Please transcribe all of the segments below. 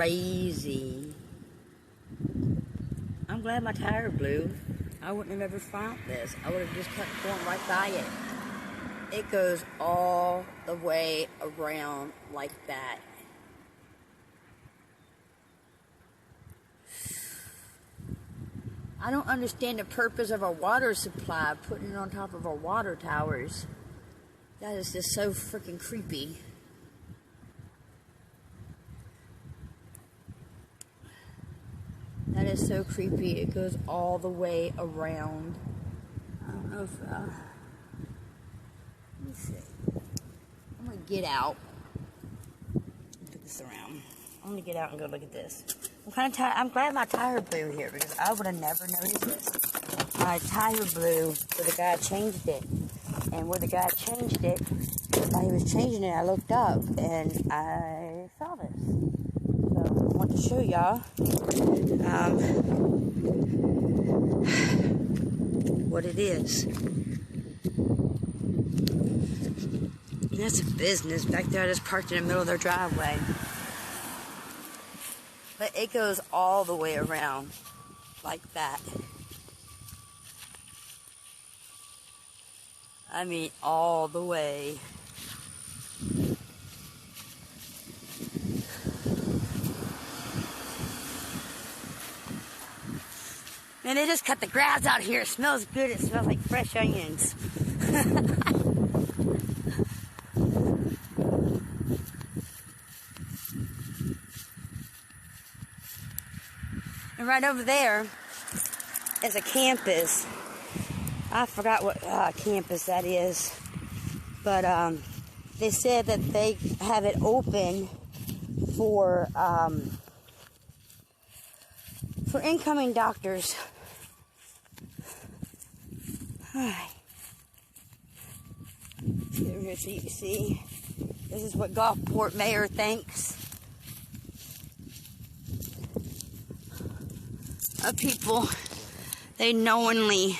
crazy. I'm glad my tire blew. I wouldn't have ever found this. I would have just kept going right by it. It goes all the way around like that. I don't understand the purpose of a water supply, putting it on top of our water towers. That is just so freaking creepy. That is so creepy. It goes all the way around. I don't know if, let me see. I'm gonna get out. Put this around. I'm gonna get out and go look at this. I'm kind of tired. I'm glad my tire blew here because I would have never noticed this. My tire blew where the guy changed it. And where the guy changed it, while he was changing it, I looked up and I saw this. So I want to show y'all what it is. That's a business. Back there, I just parked in the middle of their driveway. But it goes all the way around like that. I mean, all the way. Man, they just cut the grass out here. It smells good. It smells like fresh onions. And right over there is a campus. I forgot what campus that is. But they said that they have it open for incoming doctors. Alright. Get over here so you can see. This is what Gulfport Mayor thinks of people. They knowingly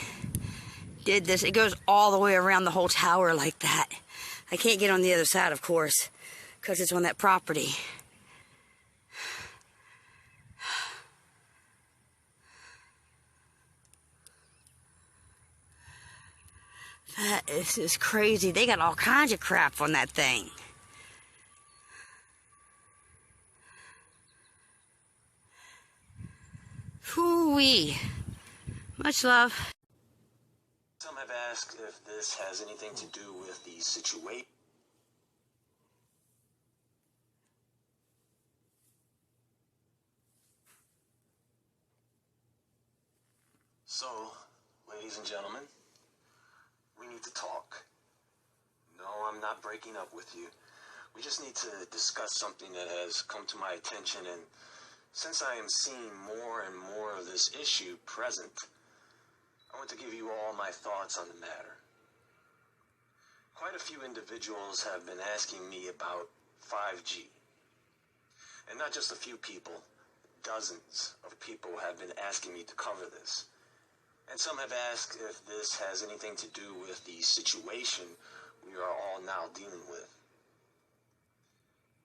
did this. It goes all the way around the whole tower like that. I can't get on the other side, of course, because it's on that property. That is just crazy. They got all kinds of crap on that thing. Hoo-wee. Much love. Some have asked if this has anything to do with the situation. So, ladies and gentlemen, we need to talk. No, I'm not breaking up with you. We just need to discuss something that has come to my attention, and since I am seeing more and more of this issue present, I want to give you all my thoughts on the matter. Quite a few individuals have been asking me about 5G. And not just a few people, dozens of people have been asking me to cover this. And some have asked if this has anything to do with the situation we are all now dealing with.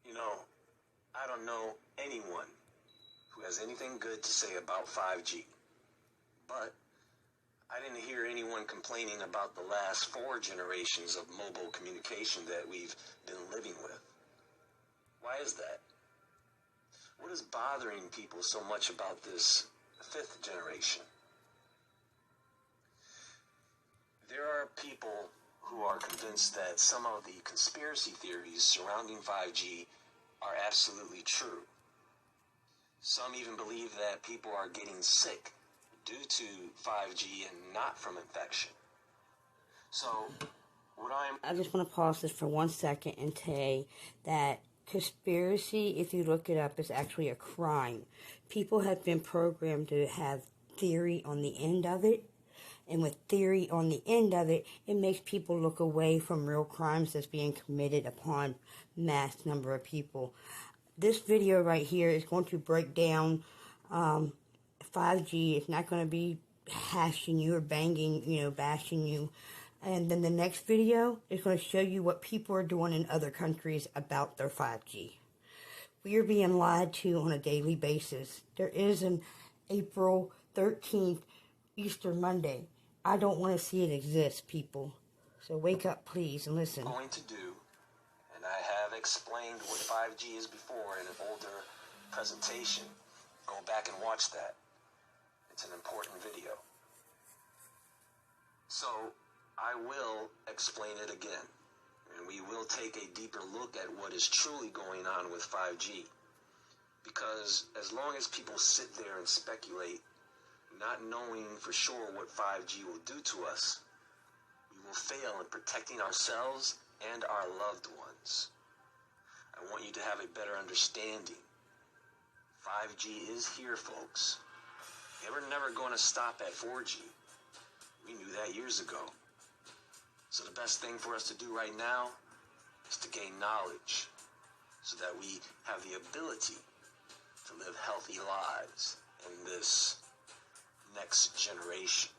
You know, I don't know anyone who has anything good to say about 5G. But I didn't hear anyone complaining about the last 4 generations of mobile communication that we've been living with. Why is that? What is bothering people so much about this 5th generation? There are people who are convinced that some of the conspiracy theories surrounding 5G are absolutely true. Some even believe that people are getting sick due to 5G and not from infection. So, I just want to pause this for 1 second and say that conspiracy, if you look it up, is actually a crime. People have been programmed to have theory on the end of it. And with theory on the end of it, it makes people look away from real crimes that's being committed upon mass number of people. This video right here is going to break down 5G. It's not going to be hashing you or banging, bashing you. And then the next video is going to show you what people are doing in other countries about their 5G. We are being lied to on a daily basis. There is an April 13th Easter Monday. I don't want to see it exist, people. So wake up, please, and listen. Going to do, and I have explained what 5G is before in an older presentation. Go back and watch that. It's an important video. So, I will explain it again, and we will take a deeper look at what is truly going on with 5G. Because as long as people sit there and speculate, not knowing for sure what 5G will do to us, we will fail in protecting ourselves and our loved ones. I want you to have a better understanding. 5G is here, folks. They were never going to stop at 4G. We knew that years ago. So the best thing for us to do right now is to gain knowledge so that we have the ability to live healthy lives in this next generation.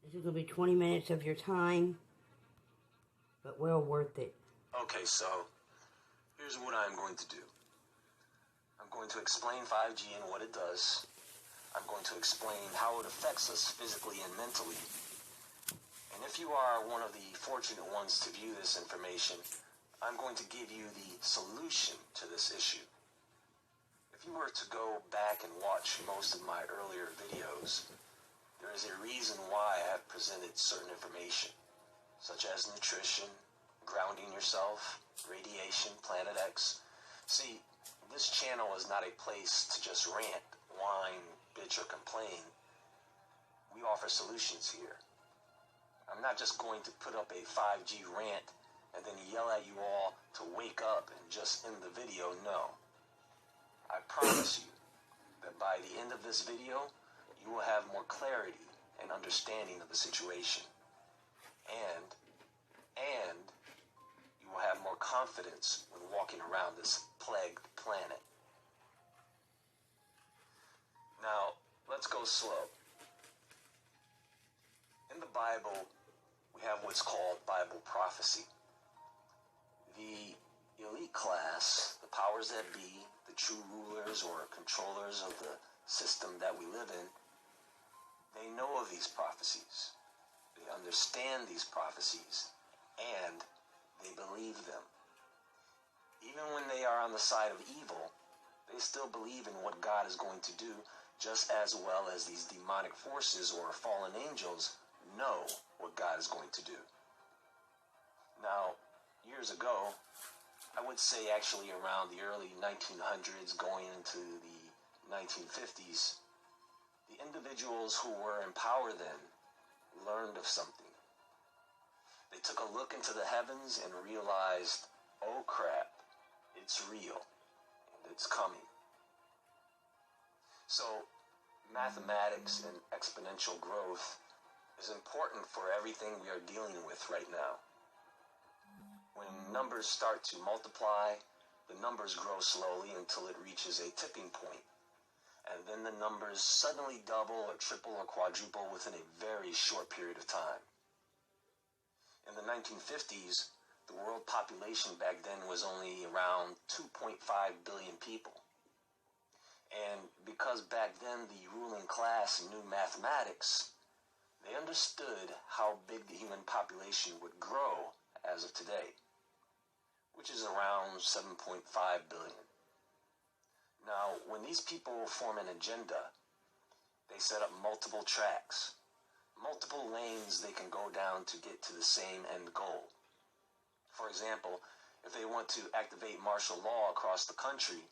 This is going to be 20 minutes of your time, but well worth it. Okay, so here's what I'm going to do. I'm going to explain 5G and what it does. I'm going to explain how it affects us physically and mentally. And if you are one of the fortunate ones to view this information, I'm going to give you the solution to this issue. If you were to go back and watch most of my earlier videos, there is a reason why I have presented certain information, such as nutrition, grounding yourself, radiation, Planet X. See, this channel is not a place to just rant, whine, bitch, or complain. We offer solutions here. I'm not just going to put up a 5G rant and then yell at you all to wake up and just end the video. No. I promise you that by the end of this video, you will have more clarity and understanding of the situation. And you will have more confidence when walking around this plagued planet. Now, let's go slow. In the Bible, we have what's called Bible prophecy. The elite class, the powers that be, the true rulers or controllers of the system that we live in, they know of these prophecies. They understand these prophecies, and they believe them. Even when they are on the side of evil, they still believe in what God is going to do, just as well as these demonic forces or fallen angels know what God is going to do. Now, years ago, I would say actually around the early 1900s going into the 1950s, the individuals who were in power then learned of something. They took a look into the heavens and realized, oh crap, it's real, and it's coming. So, mathematics and exponential growth is important for everything we are dealing with right now. When numbers start to multiply, the numbers grow slowly until it reaches a tipping point. And then the numbers suddenly double or triple or quadruple within a very short period of time. In the 1950s, the world population back then was only around 2.5 billion people. And because back then the ruling class knew mathematics, they understood how big the human population would grow as of today, which is around 7.5 billion. Now, when these people form an agenda, they set up multiple tracks, multiple lanes they can go down to get to the same end goal. For example, if they want to activate martial law across the country,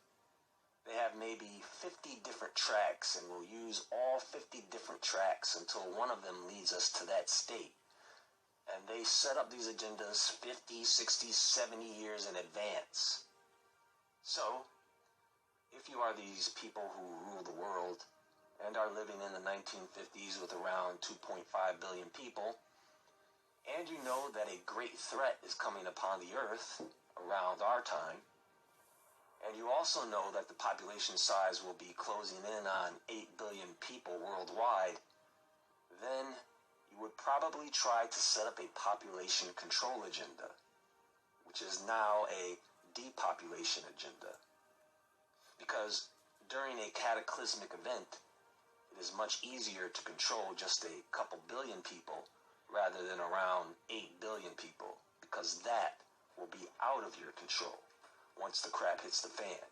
they have maybe 50 different tracks and will use all 50 different tracks until one of them leads us to that state. And they set up these agendas 50, 60, 70 years in advance. So, you are these people who rule the world and are living in the 1950s with around 2.5 billion people, and you know that a great threat is coming upon the earth around our time, and you also know that the population size will be closing in on 8 billion people worldwide, then you would probably try to set up a population control agenda, which is now a depopulation agenda. Because during a cataclysmic event, it is much easier to control just a couple billion people rather than around 8 billion people, because that will be out of your control once the crap hits the fan.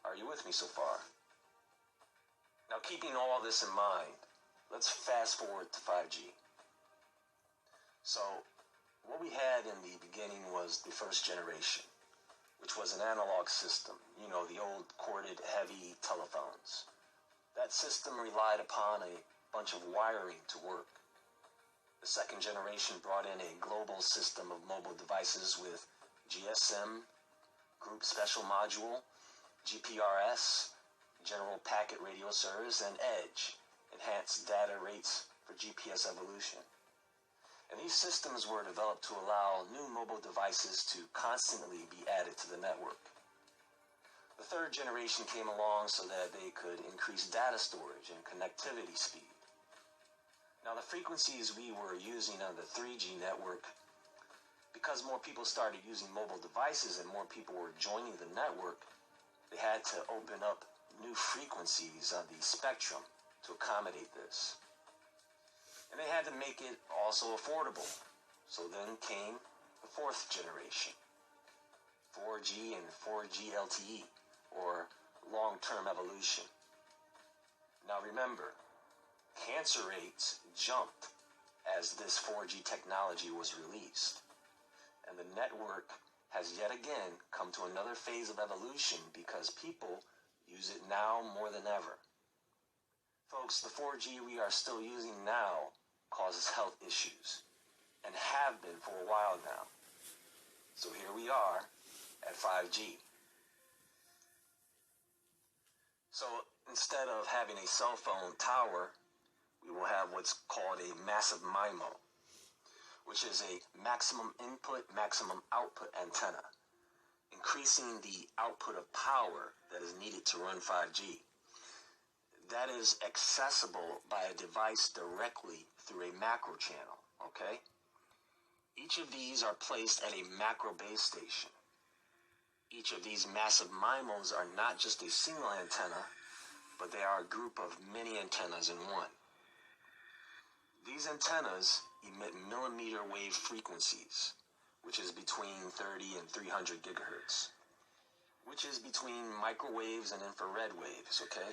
Are you with me so far? Now, keeping all this in mind, let's fast forward to 5G. So, what we had in the beginning was the first generation, which was an analog system, you know, the old corded heavy telephones. That system relied upon a bunch of wiring to work. The second generation brought in a global system of mobile devices with GSM, Group Special Module, GPRS, General Packet Radio Service, and EDGE, Enhanced Data Rates for GPS Evolution. And these systems were developed to allow new mobile devices to constantly be added to the network. The third generation came along so that they could increase data storage and connectivity speed. Now, the frequencies we were using on the 3G network, because more people started using mobile devices and more people were joining the network, they had to open up new frequencies on the spectrum to accommodate this. And they had to make it also affordable. So then came the fourth generation, 4G and 4G LTE, or long-term evolution. Now remember, cancer rates jumped as this 4G technology was released. And the network has yet again come to another phase of evolution because people use it now more than ever. Folks, the 4G we are still using now causes health issues, and have been for a while now. So here we are at 5G. So instead of having a cell phone tower, we will have what's called a massive MIMO, which is a maximum input, maximum output antenna, increasing the output of power that is needed to run 5G. That is accessible by a device directly through a macro channel, okay? Each of these are placed at a macro base station. Each of these massive MIMOs are not just a single antenna, but they are a group of many antennas in one. These antennas emit millimeter wave frequencies, which is between 30 and 300 gigahertz, which is between microwaves and infrared waves, okay?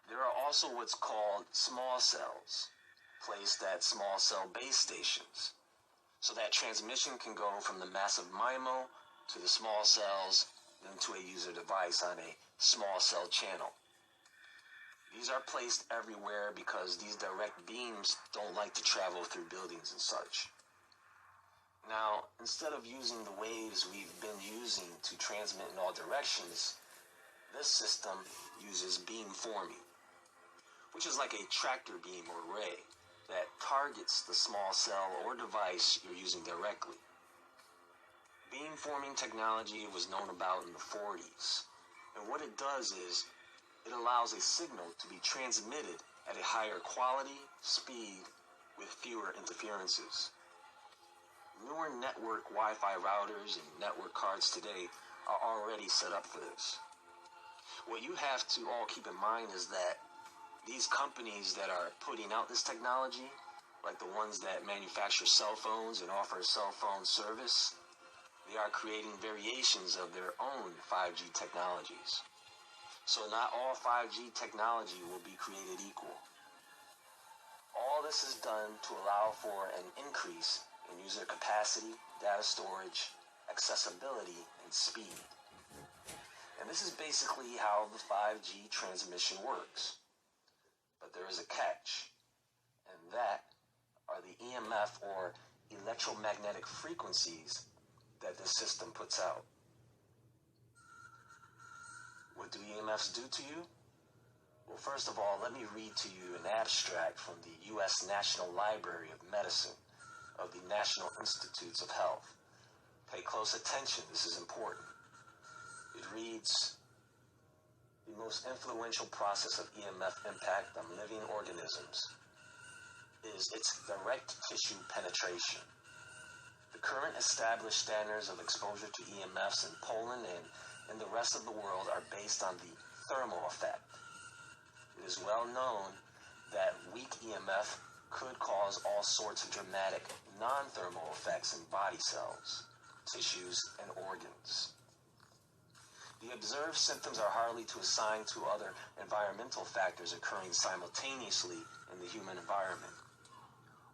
There are also what's called small cells, placed at small cell base stations, so that transmission can go from the massive MIMO to the small cells, then to a user device on a small cell channel. These are placed everywhere because these direct beams don't like to travel through buildings and such. Now, instead of using the waves we've been using to transmit in all directions, this system uses beamforming, which is like a tractor beam or ray that targets the small cell or device you're using directly. Beamforming technology was known about in the 40s, and what it does is it allows a signal to be transmitted at a higher quality, speed, with fewer interferences. Newer network Wi-Fi routers and network cards today are already set up for this. What you have to all keep in mind is that these companies that are putting out this technology, like the ones that manufacture cell phones and offer cell phone service, they are creating variations of their own 5G technologies. So not all 5G technology will be created equal. All this is done to allow for an increase in user capacity, data storage, accessibility, and speed. And this is basically how the 5G transmission works. But there is a catch, and that are the EMF or electromagnetic frequencies that this system puts out. What EMFs do to you? Well, first of all, let me read to you an abstract from the U.S. National Library of Medicine of the National Institutes of Health. Pay close attention, this is important. It reads, the most influential process of EMF impact on living organisms is its direct tissue penetration. The current established standards of exposure to EMFs in Poland and in the rest of the world are based on the thermal effect. It is well known that weak EMF could cause all sorts of dramatic non-thermal effects in body cells, tissues, and organs. The observed symptoms are hardly to assign to other environmental factors occurring simultaneously in the human environment,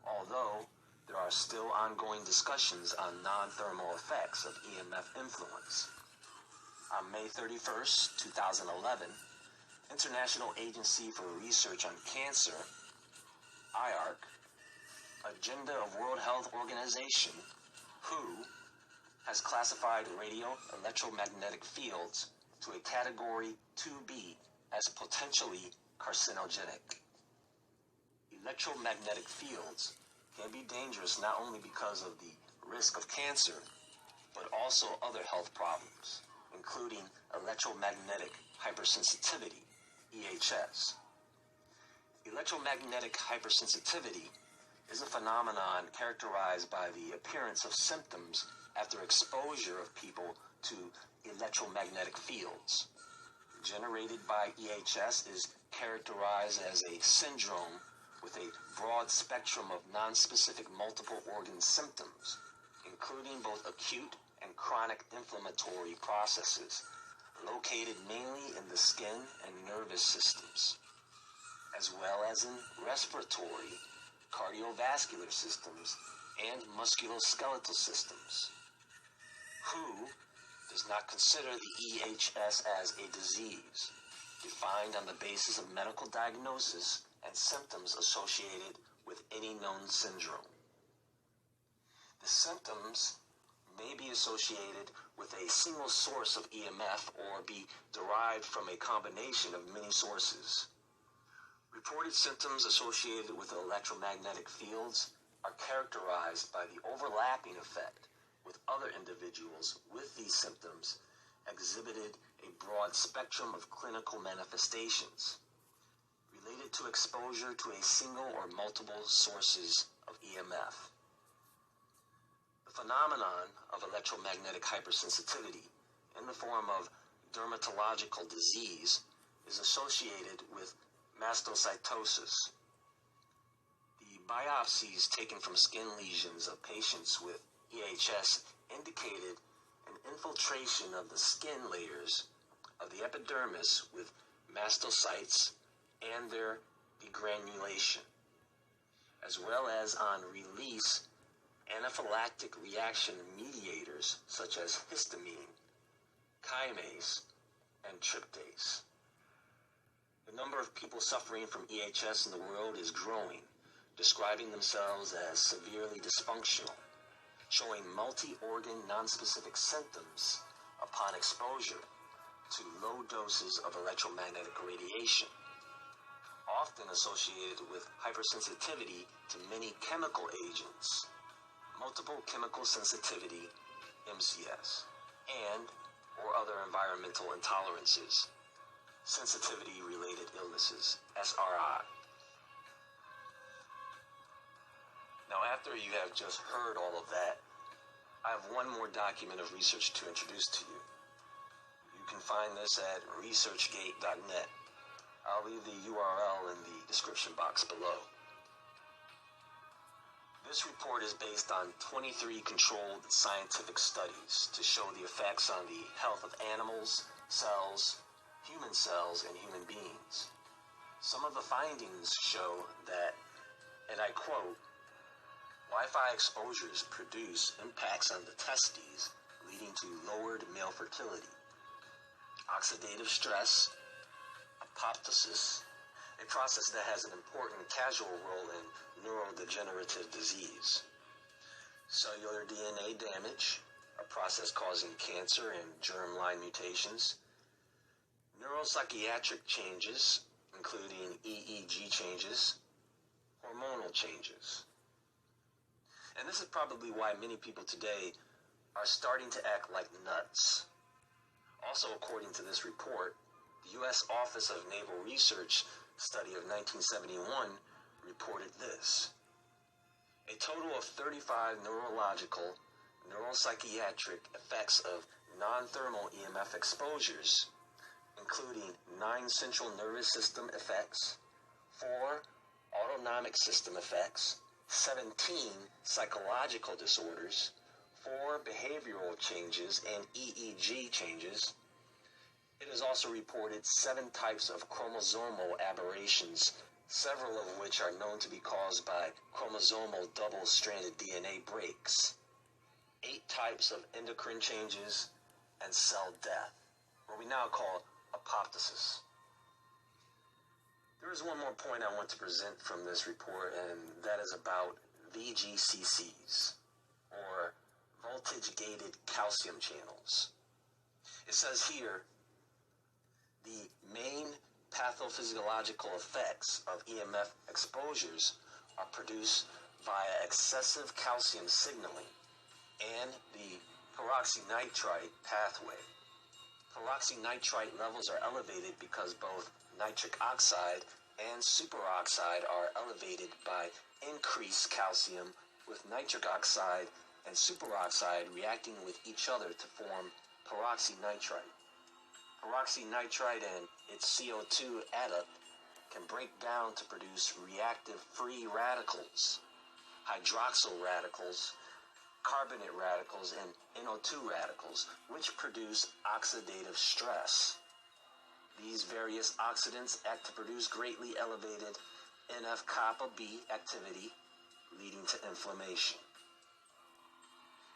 although there are still ongoing discussions on non-thermal effects of EMF influence. On May 31st, 2011, International Agency for Research on Cancer, IARC, Agenda of World Health Organization, WHO, has classified radio electromagnetic fields to a category 2B as potentially carcinogenic. Electromagnetic fields can be dangerous not only because of the risk of cancer, but also other health problems, including electromagnetic hypersensitivity, EHS. Electromagnetic hypersensitivity is a phenomenon characterized by the appearance of symptoms after exposure of people to electromagnetic fields. Generated by EHS is characterized as a syndrome with a broad spectrum of nonspecific multiple organ symptoms, including both acute and chronic inflammatory processes located mainly in the skin and nervous systems, as well as in respiratory, cardiovascular systems, and musculoskeletal systems. WHO does not consider the EHS as a disease, defined on the basis of medical diagnosis and symptoms associated with any known syndrome. The symptoms may be associated with a single source of EMF or be derived from a combination of many sources. Reported symptoms associated with electromagnetic fields are characterized by the overlapping effect with other individuals with these symptoms exhibited a broad spectrum of clinical manifestations related to exposure to a single or multiple sources of EMF. The phenomenon of electromagnetic hypersensitivity in the form of dermatological disease is associated with mastocytosis. The biopsies taken from skin lesions of patients with EHS indicated an infiltration of the skin layers of the epidermis with mastocytes and their degranulation, as well as on release anaphylactic reaction mediators such as histamine, chymase, and tryptase. The number of people suffering from EHS in the world is growing, describing themselves as severely dysfunctional, showing multi-organ nonspecific symptoms upon exposure to low doses of electromagnetic radiation, often associated with hypersensitivity to many chemical agents, multiple chemical sensitivity, MCS, and or other environmental intolerances, sensitivity-related illnesses, SRI. Now, after you have just heard all of that, I have one more document of research to introduce to you. You can find this at researchgate.net. I'll leave the URL in the description box below. This report is based on 23 controlled scientific studies to show the effects on the health of animals, cells, human cells, and human beings. Some of the findings show that, and I quote, Wi-Fi exposures produce impacts on the testes, leading to lowered male fertility, oxidative stress, apoptosis, a process that has an important causal role in neurodegenerative disease, cellular DNA damage, a process causing cancer and germline mutations, neuropsychiatric changes, including EEG changes, hormonal changes. And this is probably why many people today are starting to act like nuts. Also, according to this report, the U.S. Office of Naval Research study of 1971 reported this. A total of 35 neurological, neuropsychiatric effects of non-thermal EMF exposures, including 9 central nervous system effects, 4 autonomic system effects, 17 psychological disorders, 4 behavioral changes and EEG changes. It has also reported 7 types of chromosomal aberrations, several of which are known to be caused by chromosomal double-stranded DNA breaks, 8 types of endocrine changes, and cell death, what we now call apoptosis. There is one more point I want to present from this report, and that is about VGCCs, or voltage-gated calcium channels. It says here, the main pathophysiological effects of EMF exposures are produced via excessive calcium signaling and the peroxynitrite pathway. Peroxynitrite levels are elevated because both nitric oxide and superoxide are elevated by increased calcium, with nitric oxide and superoxide reacting with each other to form peroxynitrite. Peroxynitrite and its CO2 adduct can break down to produce reactive free radicals, hydroxyl radicals, carbonate radicals, and NO2 radicals, which produce oxidative stress. These various oxidants act to produce greatly elevated NF-kappa B activity, leading to inflammation.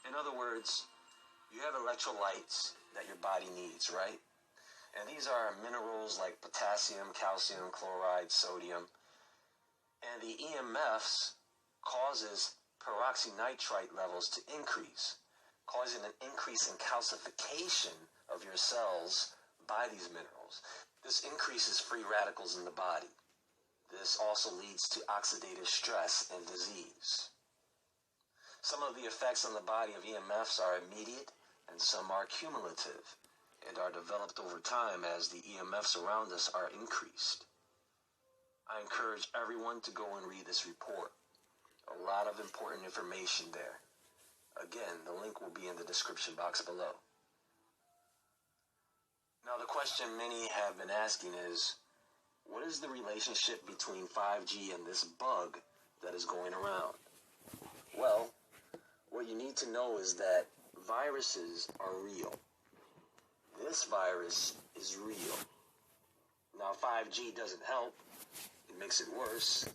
In other words, you have electrolytes that your body needs, right? And these are minerals like potassium, calcium, chloride, sodium. And the EMFs causes peroxynitrite levels to increase, causing an increase in calcification of your cells by these minerals. This increases free radicals in the body. This also leads to oxidative stress and disease. Some of the effects on the body of EMFs are immediate and some are cumulative and are developed over time as the EMFs around us are increased. I encourage everyone to go and read this report. A lot of important information there. Again, the link will be in the description box below. Now, the question many have been asking is, what is the relationship between 5G and this bug that is going around? Well, what you need to know is that viruses are real. This virus is real. Now, 5G doesn't help. It makes it worse.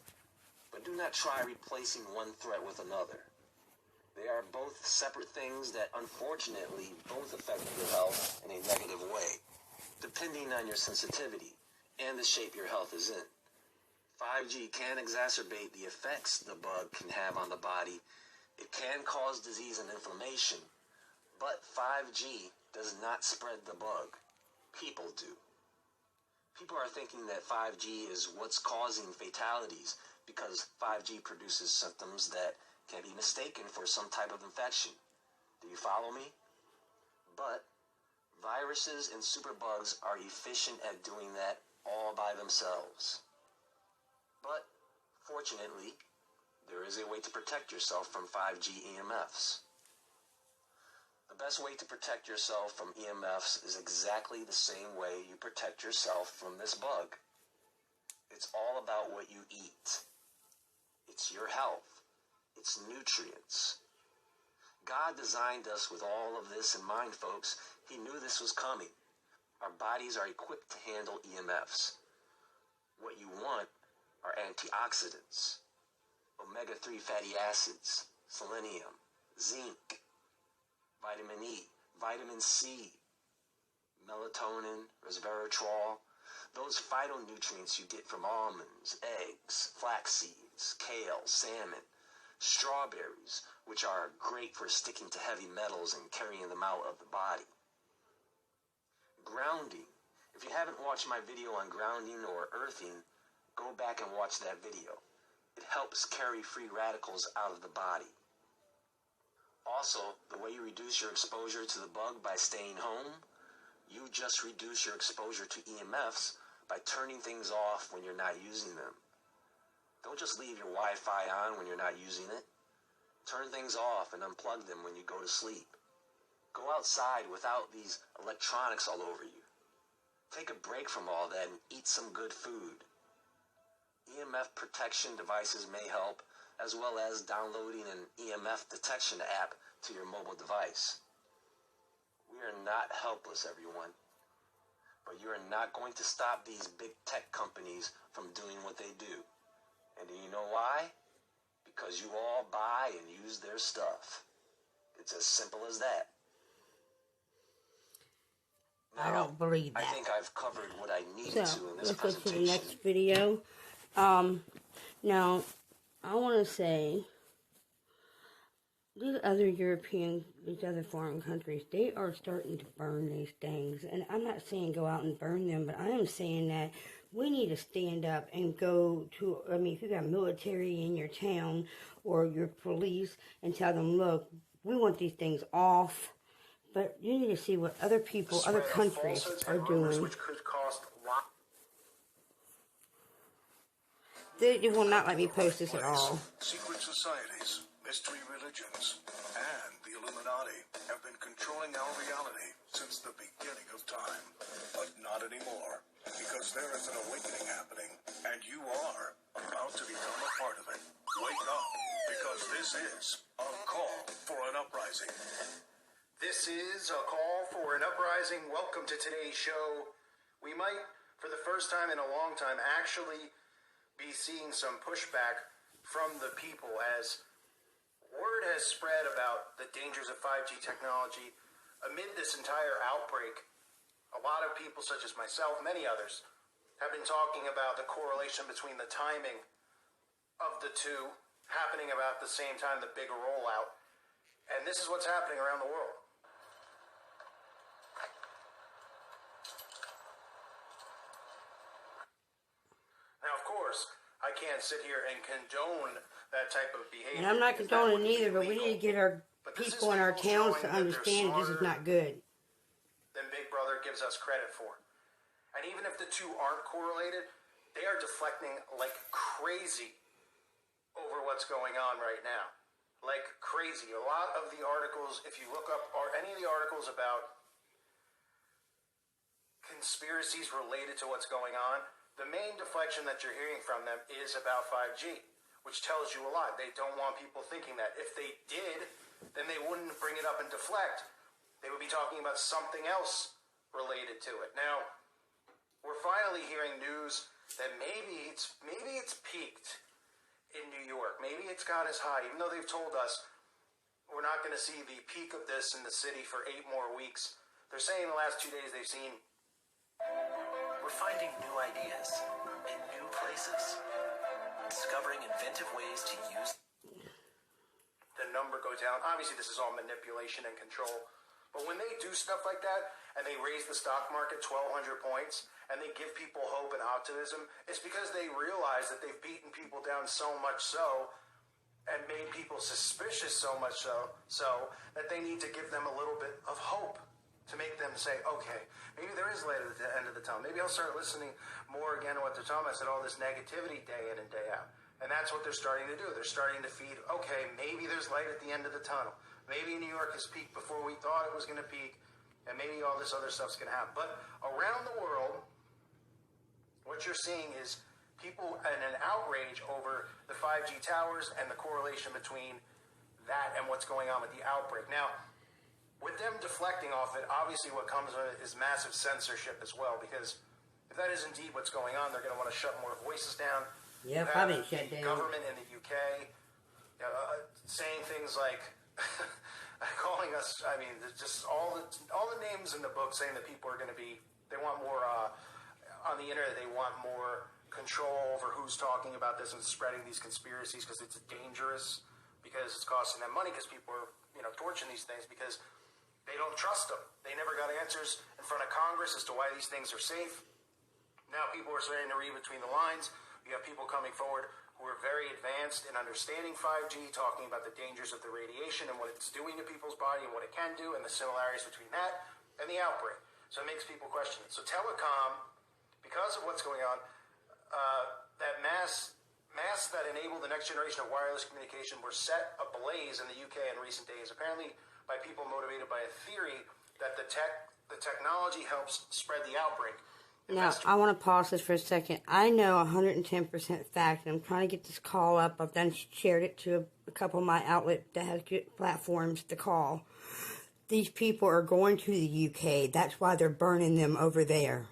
But do not try replacing one threat with another. They are both separate things that unfortunately both affect your health in a negative way, depending on your sensitivity and the shape your health is in. 5G can exacerbate the effects the bug can have on the body. It can cause disease and inflammation, but 5G does not spread the bug. People do. People are thinking that 5G is what's causing fatalities because 5G produces symptoms that can be mistaken for some type of infection. Do you follow me? But viruses and superbugs are efficient at doing that all by themselves. But fortunately, there is a way to protect yourself from 5G EMFs. The best way to protect yourself from EMFs is exactly the same way you protect yourself from this bug. It's all about what you eat. It's your health. It's nutrients. God designed us with all of this in mind, folks. He knew this was coming. Our bodies are equipped to handle EMFs. What you want are antioxidants, omega-3 fatty acids, selenium, zinc, vitamin E, vitamin C, melatonin, resveratrol, those phytonutrients you get from almonds, eggs, flax seeds, kale, salmon, strawberries, which are great for sticking to heavy metals and carrying them out of the body. Grounding. If you haven't watched my video on grounding or earthing, go back and watch that video. It helps carry free radicals out of the body. Also, the way you reduce your exposure to the bug by staying home, you just reduce your exposure to EMFs by turning things off when you're not using them. Don't just leave your Wi-Fi on when you're not using it. Turn things off and unplug them when you go to sleep. Go outside without these electronics all over you. Take a break from all that and eat some good food. EMF protection devices may help, as well as downloading an EMF detection app to your mobile device. We are not helpless, everyone. But you are not going to stop these big tech companies from doing what they do. And do you know why? Because you all buy and use their stuff. It's as simple as that. Now, I don't believe that. I think I've covered what I needed to in this let's go presentation. to the next video. Now, I want to say, these other foreign countries, they are starting to burn these things. And I'm not saying go out and burn them, but I am saying that we need to stand up and go to, if you got military in your town or your police, and tell them, look, we want these things off. But you need to see what other people, other countries are doing. Which could cost They will not let me post this at all. Secret societies, mystery religions, and the Illuminati have been controlling our reality since the beginning of time. But not anymore, because there is an awakening happening, and you are about to become a part of it. Wake up, because this is a call for an uprising. This is a call for an uprising. Welcome to today's show. We might, for the first time in a long time, actually be seeing some pushback from the people as word has spread about the dangers of 5G technology. Amid this entire outbreak, a lot of people, such as myself, many others, have been talking about the correlation between the timing of the two happening about the same time, the big rollout. And this is what's happening around the world. Now, of course, I can't sit here and condone that type of behavior. And I'm not condoning it either, but we need to get our people in our towns to understand this is not good. Than Big Brother gives us credit for. And even if the two aren't correlated, they are deflecting like crazy over what's going on right now. Like crazy. A lot of the articles, if you look up any of the articles about conspiracies related to what's going on, the main deflection that you're hearing from them is about 5G, which tells you a lot. They don't want people thinking that. If they did, then they wouldn't bring it up and deflect. They would be talking about something else related to it. Now, we're finally hearing news that maybe it's peaked in New York. Maybe it's got as high, even though they've told us we're not going to see the peak of this in the city for 8 more weeks. They're saying the last 2 days they've seen. We're finding new ideas in new places, discovering inventive ways to use the number go down. Obviously, this is all manipulation and control. But when they do stuff like that, and they raise the stock market 1,200 points, and they give people hope and optimism, it's because they realize that they've beaten people down so much so, and made people suspicious so much so that they need to give them a little bit of hope to make them say, okay, maybe there is light at the end of the tunnel. Maybe I'll start listening more again to what they're talking about. I said all this negativity day in and day out. And that's what they're starting to do. They're starting to feed, okay, maybe there's light at the end of the tunnel. Maybe New York has peaked before we thought it was going to peak, and maybe all this other stuff's going to happen. But around the world, what you're seeing is people in an outrage over the 5G towers and the correlation between that and what's going on with the outbreak. Now, with them deflecting off it, obviously what comes with it is massive censorship as well, because if that is indeed what's going on, they're going to want to shut more voices down. Yeah, probably shut down. Government in the UK saying things like, calling us, just all the names in the book saying that people are going to be, they want more, on the internet, they want more control over who's talking about this and spreading these conspiracies because it's dangerous, because it's costing them money, because people are, torching these things, because They don't trust them. They never got answers in front of Congress as to why these things are safe. Now people are starting to read between the lines. You have people coming forward who are very advanced in understanding 5G, talking about the dangers of the radiation and what it's doing to people's body and what it can do and the similarities between that and the outbreak. So it makes people question it. So telecom, because of what's going on, that masks that enable the next generation of wireless communication were set ablaze in the UK in recent days, apparently by people motivated by a theory that the technology helps spread the outbreak. Now, I want to pause this for a second. I know 110% fact, and I'm trying to get this call up. I've done shared it to a couple of my outlets that have good platforms to call. These people are going to the UK. That's why they're burning them over there.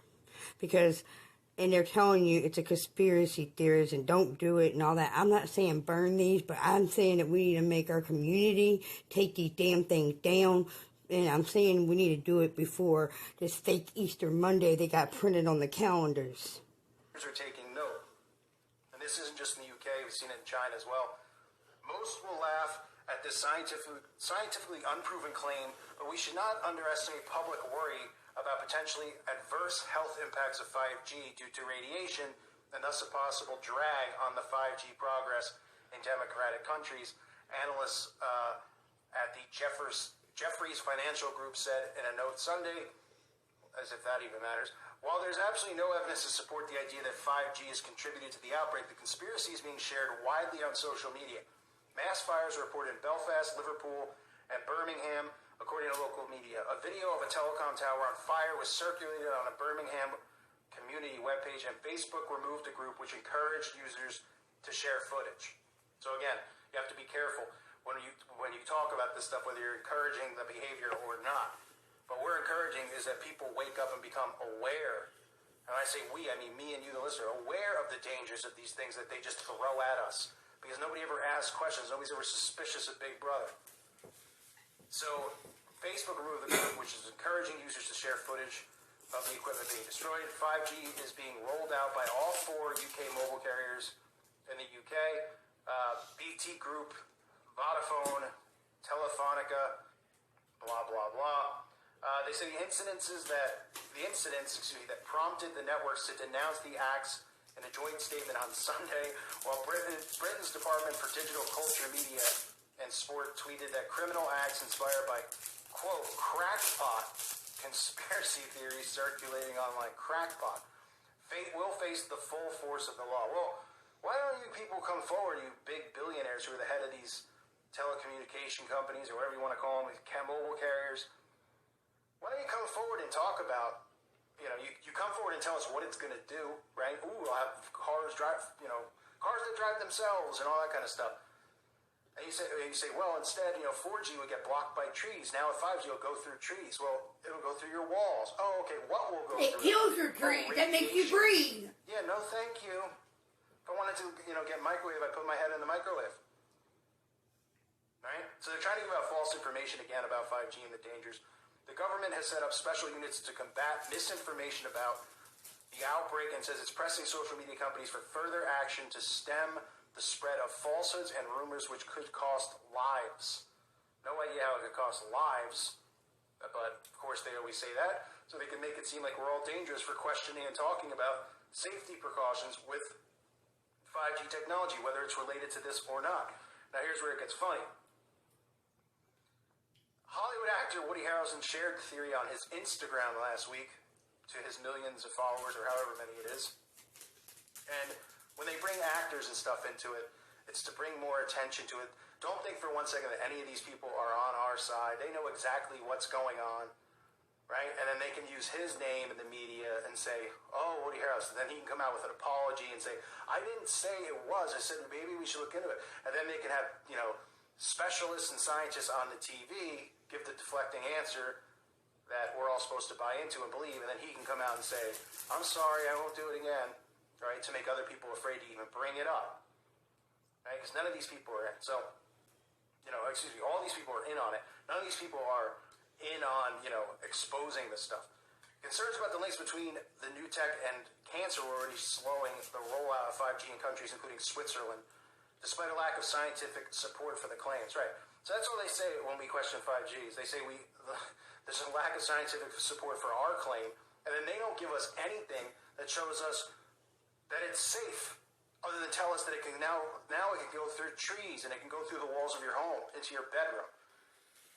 And they're telling you it's a conspiracy theorist and don't do it and all that. I'm not saying burn these, but I'm saying that we need to make our community take these damn things down. And I'm saying we need to do it before this fake Easter Monday they got printed on the calendars. Are taking note. And this isn't just in the UK, we've seen it in China as well. Most will laugh at this scientifically unproven claim, but we should not underestimate public worry about potentially adverse health impacts of 5G due to radiation and thus a possible drag on the 5G progress in democratic countries. Analysts at the Jefferies Financial Group said in a note Sunday, as if that even matters, while there's absolutely no evidence to support the idea that 5G has contributed to the outbreak, the conspiracy is being shared widely on social media. Mass fires are reported in Belfast, Liverpool, and Birmingham, according to local media. A video of a telecom tower on fire was circulated on a Birmingham community webpage, and Facebook removed a group which encouraged users to share footage. So again, you have to be careful when you talk about this stuff, whether you're encouraging the behavior or not. What we're encouraging is that people wake up and become aware. And I say we, I mean me and you, the listener, aware of the dangers of these things that they just throw at us. Because nobody ever asks questions. Nobody's ever suspicious of Big Brother. So Facebook removed the group, which is encouraging users to share footage of the equipment being destroyed. 5G is being rolled out by all 4 UK mobile carriers in the UK. BT Group, Vodafone, Telefonica, blah, blah, blah. They say the incidents that prompted the networks to denounce the acts in a joint statement on Sunday, while Britain's Department for Digital Culture, Media and Sport tweeted that criminal acts inspired by, quote, crackpot conspiracy theories circulating online. Crackpot will face the full force of the law. Well, why don't you people come forward, you big billionaires who are the head of these telecommunication companies, or whatever you want to call them, these mobile carriers? Why don't you come forward and talk about, you come forward and tell us what it's going to do, right? Ooh, I'll have cars that drive themselves and all that kind of stuff. And you say, well, instead, 4G would get blocked by trees. Now with 5G, it'll go through trees. Well, it'll go through your walls. Oh, okay, what will go through? It kills your trees. That makes you breathe. Yeah, no thank you. If I wanted to, get microwave, I'd put my head in the microwave. Right? So they're trying to give out false information again about 5G and the dangers. The government has set up special units to combat misinformation about the outbreak and says it's pressing social media companies for further action to stem the spread of falsehoods and rumors which could cost lives. No idea how it could cost lives, but of course they always say that, so they can make it seem like we're all dangerous for questioning and talking about safety precautions with 5G technology, whether it's related to this or not. Now here's where it gets funny. Hollywood actor Woody Harrelson shared the theory on his Instagram last week to his millions of followers, or however many it is. And when they bring actors and stuff into it, it's to bring more attention to it. Don't think for one second that any of these people are on our side. They know exactly what's going on, right? And then they can use his name in the media and say, oh, Woody Harrelson. Then he can come out with an apology and say, I didn't say it was. I said, maybe we should look into it. And then they can have, specialists and scientists on the TV give the deflecting answer that we're all supposed to buy into and believe, and then he can come out and say, I'm sorry, I won't do it again, right, to make other people afraid to even bring it up, right, because none of these people are in. So, all these people are in on it. None of these people are in on, exposing this stuff. Concerns about the links between the new tech and cancer were already slowing the rollout of 5G in countries including Switzerland, despite a lack of scientific support for the claims, right? So that's all they say when we question 5Gs. They say there's a lack of scientific support for our claim, and then they don't give us anything that shows us that it's safe, other than tell us that it can now it can go through trees and it can go through the walls of your home into your bedroom.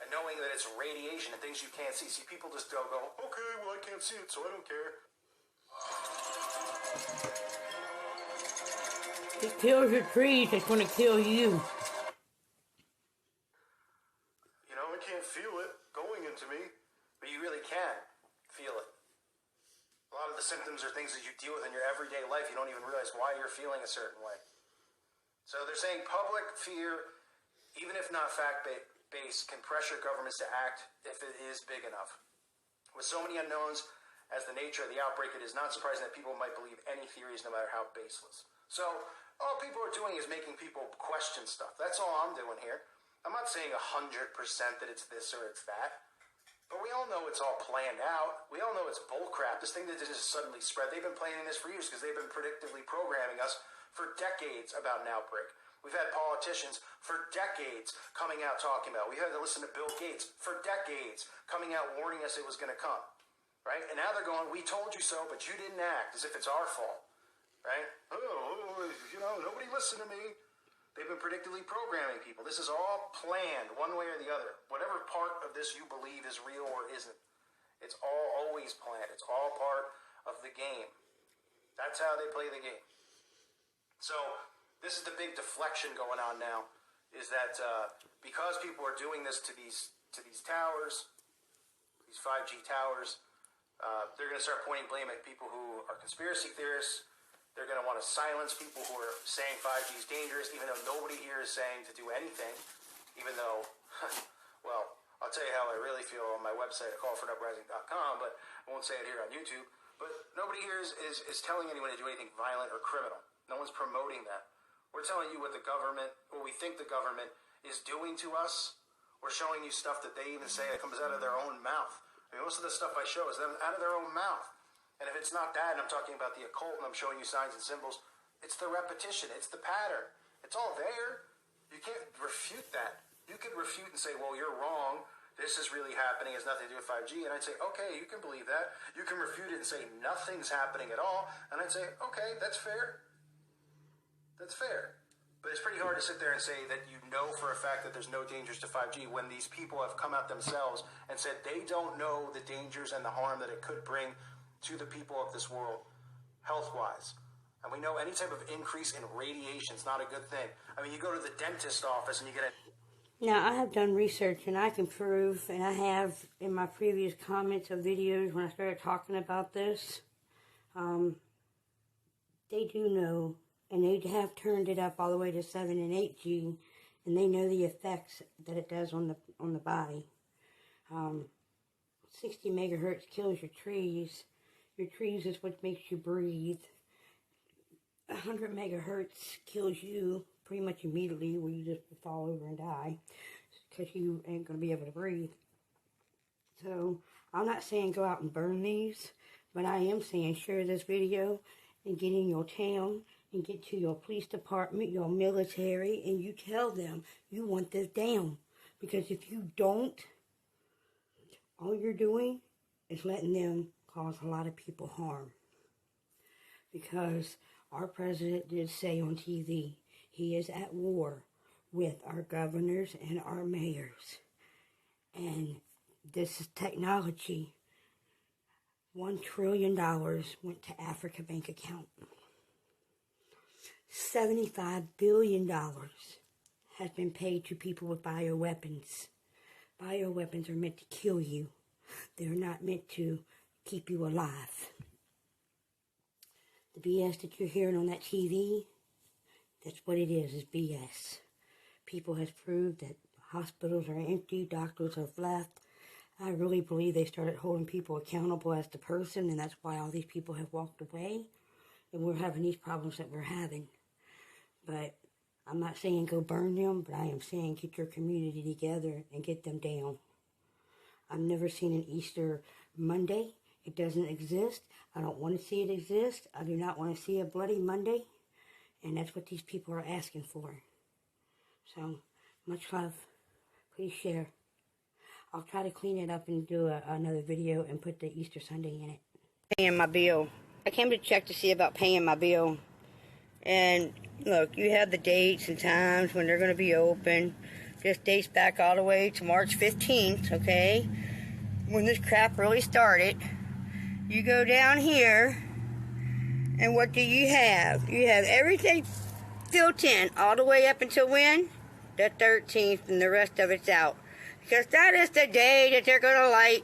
And knowing that it's radiation and things you can't see. See, people just don't go, okay, well, I can't see it, so I don't care. It kills your trees, it's going to kill you. You know, I can't feel it going into me, but you really can feel it. A lot of the symptoms are things that you deal with in your everyday life. You don't even realize why you're feeling a certain way. So they're saying public fear, even if not fact-based, can pressure governments to act if it is big enough. With so many unknowns as the nature of the outbreak, it is not surprising that people might believe any theories, no matter how baseless. So all people are doing is making people question stuff. That's all I'm doing here. I'm not saying 100% that it's this or it's that. But we all know it's all planned out. We all know it's bullcrap. This thing that just suddenly spread. They've been planning this for years because they've been predictively programming us for decades about an outbreak. We've had politicians for decades coming out talking about it. We've had to listen to Bill Gates for decades coming out warning us it was going to come. Right? And now they're going, we told you so, but you didn't act, as if it's our fault. Right? Oh, you know, nobody listened to me. They've been predictively programming people. This is all planned, one way or the other. Whatever part of this you believe is real or isn't, it's all always planned. It's all part of the game. That's how they play the game. So this is the big deflection going on now, is that because people are doing this to these towers, these 5G towers, they're going to start pointing blame at people who are conspiracy theorists. They're going to want to silence people who are saying 5G is dangerous, even though nobody here is saying to do anything. Even though, well, I'll tell you how I really feel on my website at callfornuprising.com, but I won't say it here on YouTube. But nobody here is telling anyone to do anything violent or criminal. No one's promoting that. We're telling you what we think the government is doing to us. We're showing you stuff that they even say that comes out of their own mouth. I mean, most of the stuff I show is them out of their own mouth. And if it's not that, and I'm talking about the occult, and I'm showing you signs and symbols, it's the repetition, it's the pattern. It's all there. You can't refute that. You could refute and say, well, you're wrong. This is really happening. It has nothing to do with 5G. And I'd say, okay, you can believe that. You can refute it and say nothing's happening at all. And I'd say, okay, that's fair. That's fair. But it's pretty hard to sit there and say that you know for a fact that there's no dangers to 5G when these people have come out themselves and said they don't know the dangers and the harm that it could bring to the people of this world, health-wise. And we know any type of increase in radiation is not a good thing. I mean, you go to the dentist office and you get a... Now, I have done research, and I can prove, and I have in my previous comments of videos when I started talking about this, they do know, and they have turned it up all the way to 7 and 8G, and they know the effects that it does on the body. 60 megahertz kills your trees. Your trees is what makes you breathe. 100 megahertz kills you pretty much immediately, where you just fall over and die because you ain't going to be able to breathe. So I'm not saying go out and burn these, but I am saying share this video and get in your town and get to your police department, your military, and you tell them you want this down. Because if you don't, all you're doing is letting them cause a lot of people harm. Because our president did say on TV, he is at war with our governors and our mayors. And this is technology. $1 trillion went to Africa bank account. $75 billion has been paid to people with bioweapons. Bioweapons are meant to kill you. They're not meant to keep you alive. The BS that you're hearing on that TV, that's what it is BS. People have proved that hospitals are empty, doctors have left. I really believe they started holding people accountable as the person, and that's why all these people have walked away, and we're having these problems that we're having. But I'm not saying go burn them, but I am saying get your community together and get them down. I've never seen an Easter Monday. It doesn't exist. I don't want to see it exist. I do not want to see a Bloody Monday. And that's what these people are asking for. So, much love. please share. I'll try to clean it up and do another video and put the Easter Sunday in it. Paying my bill. I came to check to see about paying my bill. And look, you have the dates and times when they're going to be open. This dates back all the way to March 15th, okay? When this crap really started. You go down here, and what do you have? You have everything built in all the way up until when? The 13th, and the rest of it's out. Because that is the day that they're going to light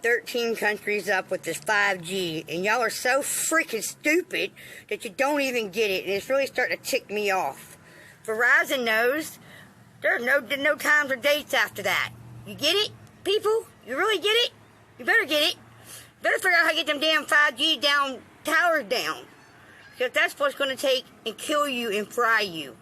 13 countries up with this 5G. And y'all are so freaking stupid that you don't even get it. And it's really starting to tick me off. Verizon knows there's no times or dates after that. You get it, people? You really get it? You better get it. Better figure out how to get them damn 5G towers down. Because that's what's going to take and kill you and fry you.